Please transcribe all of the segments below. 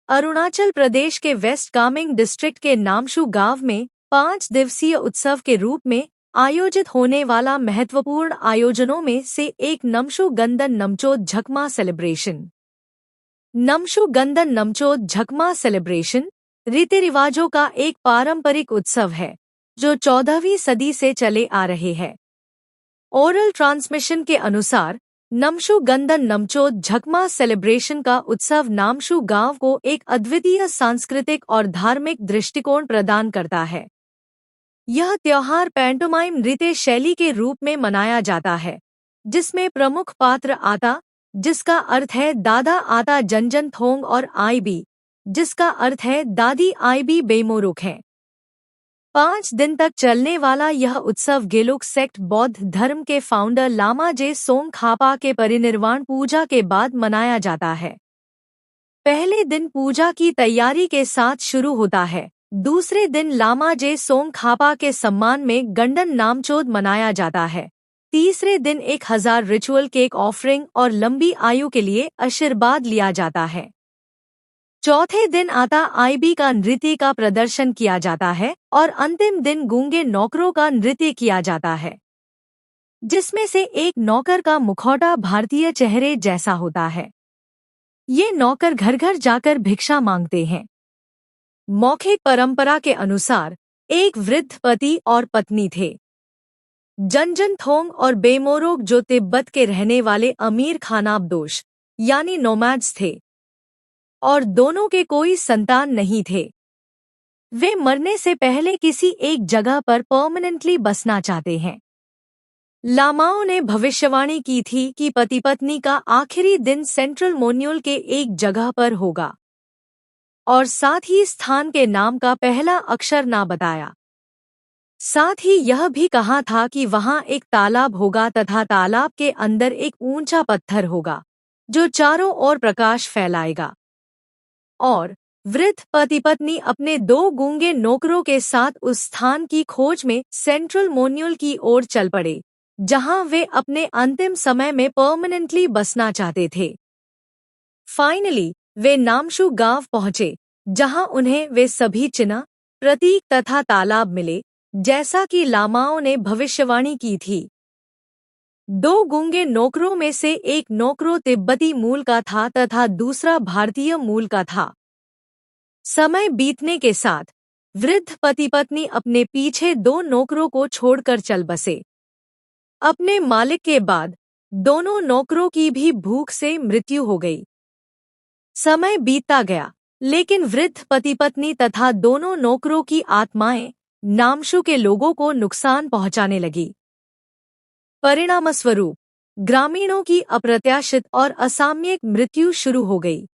अरुणाचल प्रदेश के waste Kameng district के नामशू गांव में 5 दिवसीय उत्सव के रूप में आयोजित होने वाला महत्वपूर्ण आयोजनों में से एक नमशू गंदन नमचोद झकमा सेलिब्रेशन। नमशू गंदन नमचोद झकमा सेलिब्रेशन रीति रिवाजों का एक पारंपरिक उत्सव है जो 14वीं सदी से चले आ रहे हैं। ओरल ट्रांसमिशन के अनुसार नमशू गंदन नमचोद झकमा सेलिब्रेशन का उत्सव नामशू गांव को एक अद्वितीय सांस्कृतिक और धार्मिक दृष्टिकोण प्रदान करता है। यह त्योहार पैंटोमाइम नृत्य शैली के रूप में मनाया जाता है, जिसमें प्रमुख पात्र आता, जिसका अर्थ है दादा आता जनजन थोंग, और आईबी, जिसका अर्थ है दादी आईबी बेमोरुक हैं। 5 दिन तक चलने वाला यह उत्सव गेलुक सेक्ट बौद्ध धर्म के फाउंडर लामा जे सोंग खापा के परिनिर्वाण पूजा के बाद मनाया जाता है। पहले दिन पूजा की तैयारी के साथ शुरू होता है। दूसरे दिन लामा जे सोंग खापा के सम्मान में गंडन नामचोद मनाया जाता है। तीसरे दिन 1000 रिचुअल केक ऑफरिंग और लंबी आयु के लिए आशीर्वाद लिया जाता है। चौथे दिन आता आईबी का नृत्य का प्रदर्शन किया जाता है और अंतिम दिन गूंगे नौकरों का नृत्य किया जाता है, जिसमें से एक नौकर का मुखौटा भारतीय चेहरे जैसा होता है। ये नौकर घर घर जाकर भिक्षा मांगते हैं। मौखिक परंपरा के अनुसार एक वृद्ध पति और पत्नी थे। जनजन थोंग और बेमोरोक जो तिब्बत के रहने वाले अमीर खानाबदोश यानी नोमैड्स थे, और दोनों के कोई संतान नहीं थे। वे मरने से पहले किसी एक जगह पर परमानेंटली बसना चाहते हैं। लामाओं ने भविष्यवाणी की थी कि पति पत्नी का आखिरी दिन सेंट्रल मोन्यूल के एक जगह पर होगा, और साथ ही स्थान के नाम का पहला अक्षर ना बताया। साथ ही यह भी कहा था कि वहां एक तालाब होगा तथा तालाब के अंदर एक ऊंचा पत्थर होगा जो चारों ओर प्रकाश फैलाएगा। और वृद्ध पति पत्नी अपने 2 गूंगे नौकरों के साथ उस स्थान की खोज में सेंट्रल मोन्यूल की ओर चल पड़े, जहां वे अपने अंतिम समय में परमानेंटली बसना चाहते थे। फाइनली वे नामशू गांव पहुंचे, जहां उन्हें वे सभी चिन्ह, प्रतीक तथा तालाब मिले, जैसा कि लामाओं ने भविष्यवाणी की थी। 2 गूंगे नौकरों में से एक नौकरों तिब्बती मूल का था तथा दूसरा भारतीय मूल का था। समय बीतने के साथ वृद्ध पति पत्नी अपने पीछे 2 नौकरों को छोड़कर चल बसे। अपने मालिक के बाद दोनों नौकरों की भी भूख से मृत्यु हो गई। समय बीतता गया, लेकिन वृद्ध पति पत्नी तथा दोनों नौकरों की आत्माएं नामशू के लोगों को नुकसान पहुंचाने लगी। परिणामस्वरूप ग्रामीणों की अप्रत्याशित और असामयिक मृत्यु शुरू हो गई।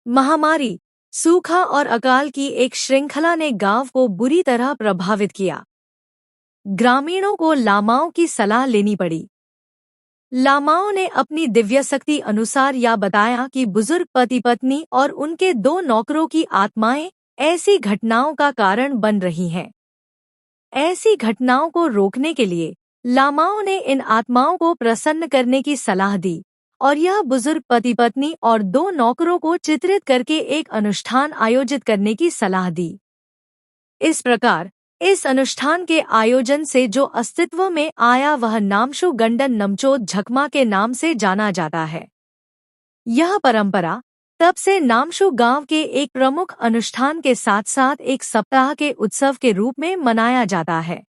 महामारी, सूखा और अकाल की एक श्रृंखला ने गांव को बुरी तरह प्रभावित किया। ग्रामीणों को लामाओं की सलाह लेनी पड़ी। लामाओं ने अपनी दिव्य शक्ति अनुसार यह बताया कि बुजुर्ग पति पत्नी और उनके 2 नौकरों की आत्माएं ऐसी घटनाओं का कारण बन रही हैं। ऐसी घटनाओं को रोकने के लिए लामाओं ने इन आत्माओं को प्रसन्न करने की सलाह दी, और यह बुजुर्ग पति पत्नी और 2 नौकरों को चित्रित करके एक अनुष्ठान आयोजित करने की सलाह दी। इस प्रकार इस अनुष्ठान के आयोजन से जो अस्तित्व में आया वह नामशू गंडन नमचोद झकमा के नाम से जाना जाता है। यह परंपरा तब से नामशू गांव के एक प्रमुख अनुष्ठान के साथ साथ एक सप्ताह के उत्सव के रूप में मनाया जाता है।